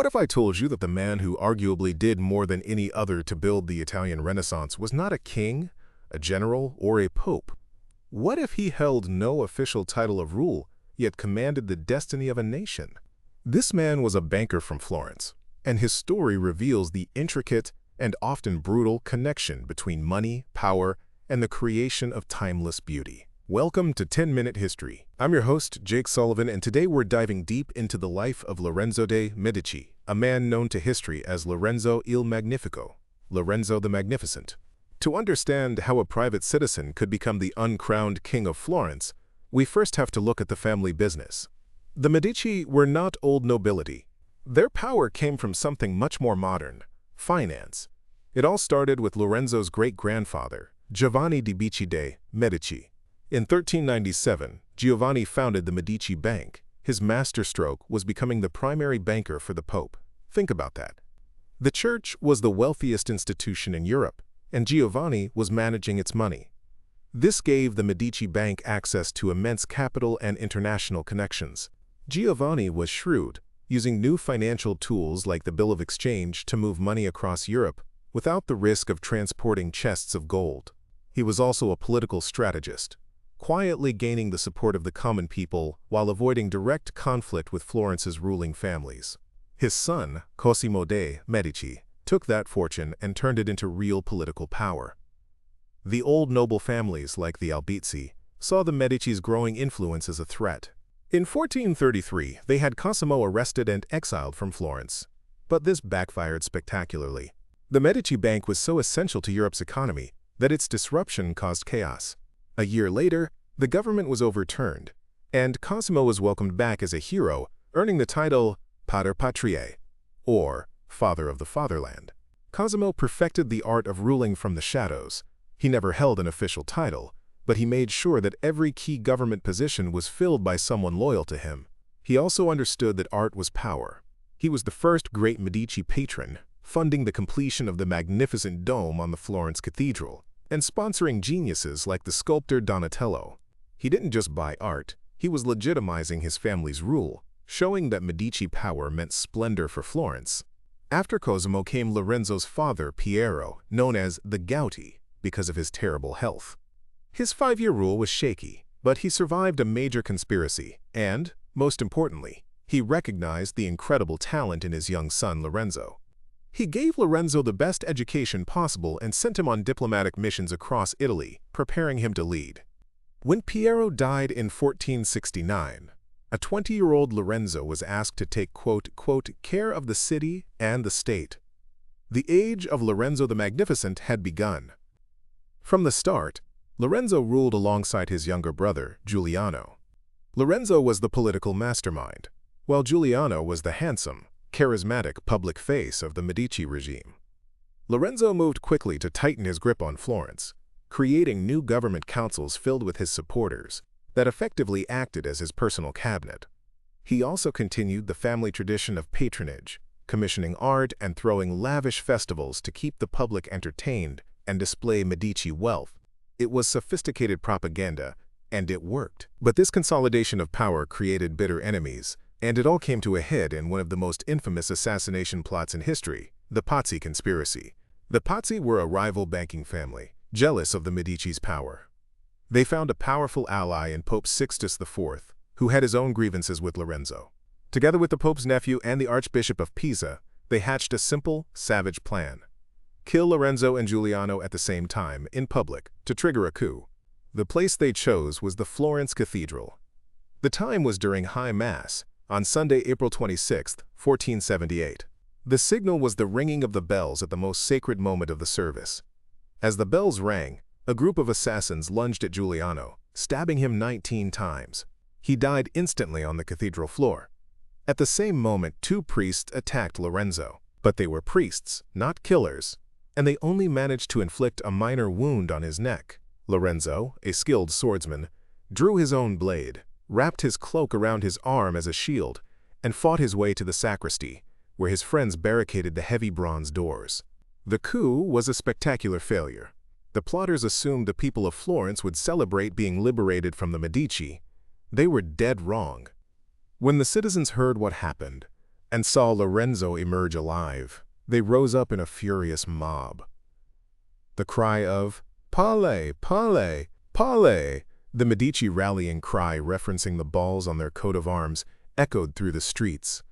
What if I told you that the man who arguably did more than any other to build the Italian Renaissance was not a king, a general, or a pope? What if he held no official title of rule, yet commanded the destiny of a nation? This man was a banker from Florence, and his story reveals the intricate and often brutal connection between money, power, and the creation of timeless beauty. Welcome to 10-Minute History. I'm your host, Jake Sullivan, and today we're diving deep into the life of Lorenzo de Medici, a man known to history as Lorenzo il Magnifico, Lorenzo the Magnificent. To understand how a private citizen could become the uncrowned king of Florence, we first have to look at the family business. The Medici were not old nobility. Their power came from something much more modern: finance. It all started with Lorenzo's great-grandfather, Giovanni di Bicci de' Medici. In 1397, Giovanni founded the Medici Bank. His masterstroke was becoming the primary banker for the Pope. Think about that. The church was the wealthiest institution in Europe, and Giovanni was managing its money. This gave the Medici Bank access to immense capital and international connections. Giovanni was shrewd, using new financial tools like the bill of exchange to move money across Europe without the risk of transporting chests of gold. He was also a political strategist, quietly gaining the support of the common people while avoiding direct conflict with Florence's ruling families. His son, Cosimo de' Medici, took that fortune and turned it into real political power. The old noble families, like the Albizzi, saw the Medici's growing influence as a threat. In 1433, they had Cosimo arrested and exiled from Florence. But this backfired spectacularly. The Medici Bank was so essential to Europe's economy that its disruption caused chaos. A year later, the government was overturned, and Cosimo was welcomed back as a hero, earning the title Pater Patriae, or Father of the Fatherland. Cosimo perfected the art of ruling from the shadows. He never held an official title, but he made sure that every key government position was filled by someone loyal to him. He also understood that art was power. He was the first great Medici patron, funding the completion of the magnificent dome on the Florence Cathedral, and sponsoring geniuses like the sculptor Donatello. He didn't just buy art, he was legitimizing his family's rule, showing that Medici power meant splendor for Florence. After Cosimo came Lorenzo's father, Piero, known as the Gouty, because of his terrible health. His 5-year rule was shaky, but he survived a major conspiracy, and, most importantly, he recognized the incredible talent in his young son Lorenzo. He gave Lorenzo the best education possible and sent him on diplomatic missions across Italy, preparing him to lead. When Piero died in 1469, a 20-year-old Lorenzo was asked to take "care of the city and the state." The age of Lorenzo the Magnificent had begun. From the start, Lorenzo ruled alongside his younger brother, Giuliano. Lorenzo was the political mastermind, while Giuliano was the handsome, charismatic public face of the Medici regime. Lorenzo moved quickly to tighten his grip on Florence, creating new government councils filled with his supporters that effectively acted as his personal cabinet. He also continued the family tradition of patronage, commissioning art and throwing lavish festivals to keep the public entertained and display Medici wealth. It was sophisticated propaganda, and it worked. But this consolidation of power created bitter enemies, and it all came to a head in one of the most infamous assassination plots in history, the Pazzi Conspiracy. The Pazzi were a rival banking family, jealous of the Medici's power. They found a powerful ally in Pope Sixtus IV, who had his own grievances with Lorenzo. Together with the Pope's nephew and the Archbishop of Pisa, they hatched a simple, savage plan: kill Lorenzo and Giuliano at the same time, in public, to trigger a coup. The place they chose was the Florence Cathedral. The time was during High Mass, on Sunday, April 26, 1478. The signal was the ringing of the bells at the most sacred moment of the service. As the bells rang, a group of assassins lunged at Giuliano, stabbing him 19 times. He died instantly on the cathedral floor. At the same moment, 2 priests attacked Lorenzo. But they were priests, not killers, and they only managed to inflict a minor wound on his neck. Lorenzo, a skilled swordsman, drew his own blade, wrapped his cloak around his arm as a shield, and fought his way to the sacristy, where his friends barricaded the heavy bronze doors. The coup was a spectacular failure. The plotters assumed the people of Florence would celebrate being liberated from the Medici. They were dead wrong. When the citizens heard what happened, and saw Lorenzo emerge alive. They rose up in a furious mob. The cry of, "Palle, Palle, Palle!" The Medici rallying cry referencing the balls on their coat of arms echoed through the streets.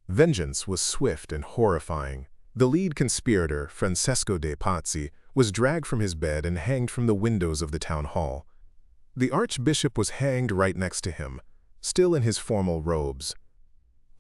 Vengeance was swift and horrifying. The lead conspirator, Francesco de' Pazzi, was dragged from his bed and hanged from the windows of the town hall. The archbishop was hanged right next to him, still in his formal robes.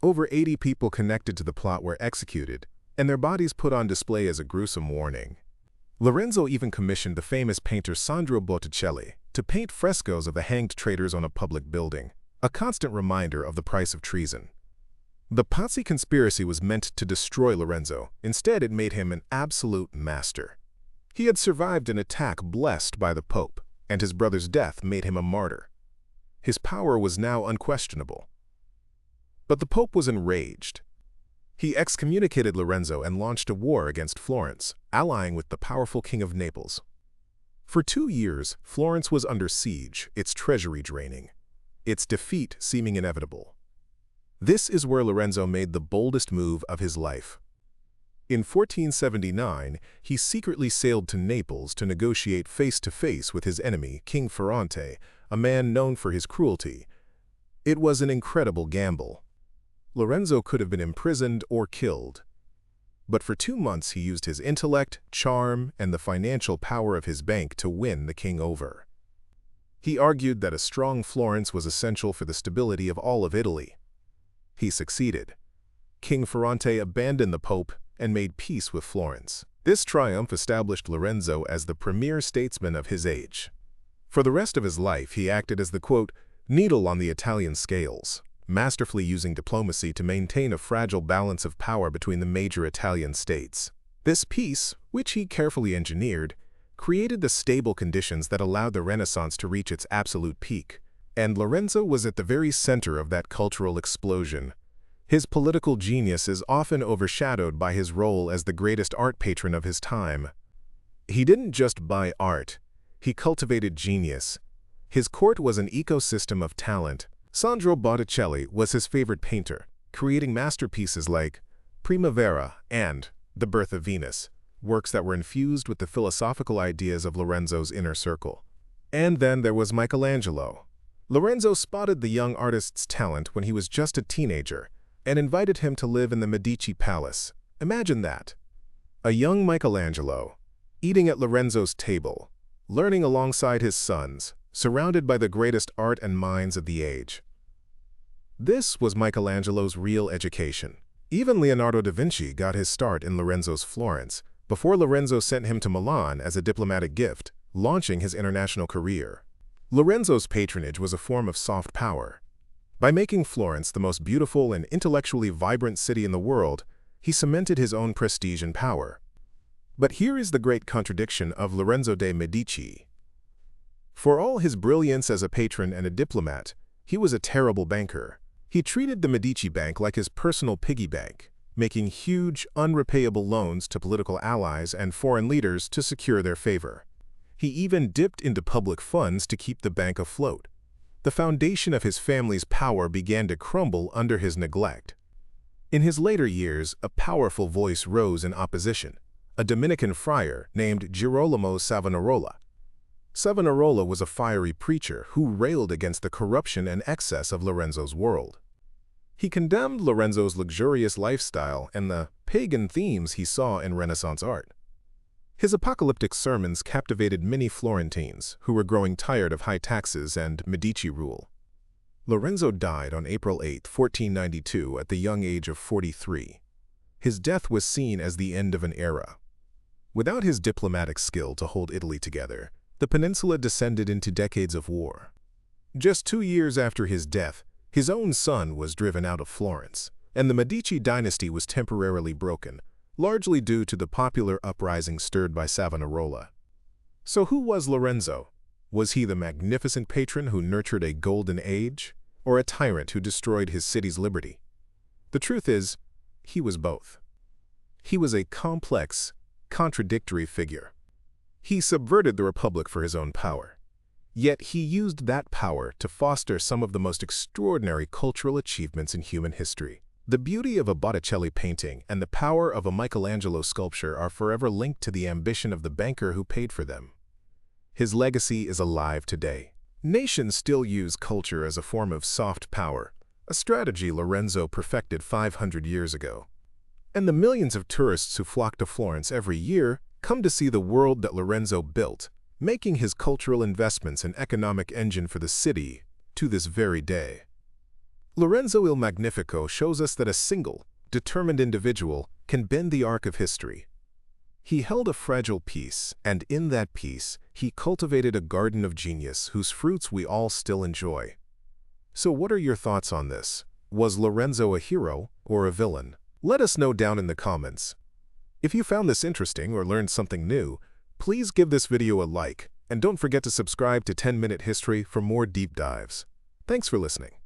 Over 80 people connected to the plot were executed, and their bodies put on display as a gruesome warning. Lorenzo even commissioned the famous painter Sandro Botticelli to paint frescoes of the hanged traitors on a public building, a constant reminder of the price of treason. The Pazzi Conspiracy was meant to destroy Lorenzo. Instead, it made him an absolute master. He had survived an attack blessed by the Pope, and his brother's death made him a martyr. His power was now unquestionable. But the Pope was enraged. He excommunicated Lorenzo and launched a war against Florence, allying with the powerful King of Naples. For 2 years, Florence was under siege, its treasury draining, its defeat seeming inevitable. This is where Lorenzo made the boldest move of his life. In 1479, he secretly sailed to Naples to negotiate face-to-face with his enemy, King Ferrante, a man known for his cruelty. It was an incredible gamble. Lorenzo could have been imprisoned or killed. But for 2 months he used his intellect, charm, and the financial power of his bank to win the king over. He argued that a strong Florence was essential for the stability of all of Italy. He succeeded. King Ferrante abandoned the Pope and made peace with Florence. This triumph established Lorenzo as the premier statesman of his age. For the rest of his life, he acted as the, quote, needle on the Italian scales, masterfully using diplomacy to maintain a fragile balance of power between the major Italian states. This peace, which he carefully engineered, created the stable conditions that allowed the Renaissance to reach its absolute peak. And Lorenzo was at the very center of that cultural explosion. His political genius is often overshadowed by his role as the greatest art patron of his time. He didn't just buy art, he cultivated genius. His court was an ecosystem of talent. Sandro Botticelli was his favorite painter, creating masterpieces like Primavera and The Birth of Venus, works that were infused with the philosophical ideas of Lorenzo's inner circle. And then there was Michelangelo. Lorenzo spotted the young artist's talent when he was just a teenager and invited him to live in the Medici palace. Imagine that. A young Michelangelo, eating at Lorenzo's table, learning alongside his sons, surrounded by the greatest art and minds of the age. This was Michelangelo's real education. Even Leonardo da Vinci got his start in Lorenzo's Florence before Lorenzo sent him to Milan as a diplomatic gift, launching his international career. Lorenzo's patronage was a form of soft power. By making Florence the most beautiful and intellectually vibrant city in the world, he cemented his own prestige and power. But here is the great contradiction of Lorenzo de Medici. For all his brilliance as a patron and a diplomat, he was a terrible banker. He treated the Medici Bank like his personal piggy bank, making huge, unrepayable loans to political allies and foreign leaders to secure their favor. He even dipped into public funds to keep the bank afloat. The foundation of his family's power began to crumble under his neglect. In his later years, a powerful voice rose in opposition, a Dominican friar named Girolamo Savonarola. Savonarola was a fiery preacher who railed against the corruption and excess of Lorenzo's world. He condemned Lorenzo's luxurious lifestyle and the pagan themes he saw in Renaissance art. His apocalyptic sermons captivated many Florentines who were growing tired of high taxes and Medici rule. Lorenzo died on April 8, 1492, at the young age of 43. His death was seen as the end of an era. Without his diplomatic skill to hold Italy together, the peninsula descended into decades of war. Just 2 years after his death, his own son was driven out of Florence, and the Medici dynasty was temporarily broken, largely due to the popular uprising stirred by Savonarola. So who was Lorenzo? Was he the magnificent patron who nurtured a golden age, or a tyrant who destroyed his city's liberty? The truth is, he was both. He was a complex, contradictory figure. He subverted the Republic for his own power. Yet he used that power to foster some of the most extraordinary cultural achievements in human history. The beauty of a Botticelli painting and the power of a Michelangelo sculpture are forever linked to the ambition of the banker who paid for them. His legacy is alive today. Nations still use culture as a form of soft power, a strategy Lorenzo perfected 500 years ago. And the millions of tourists who flock to Florence every year come to see the world that Lorenzo built, making his cultural investments an economic engine for the city to this very day. Lorenzo il Magnifico shows us that a single, determined individual can bend the arc of history. He held a fragile peace, and in that peace, he cultivated a garden of genius whose fruits we all still enjoy. So what are your thoughts on this? Was Lorenzo a hero or a villain? Let us know down in the comments. If you found this interesting or learned something new, please give this video a like, and don't forget to subscribe to 10-Minute History for more deep dives. Thanks for listening.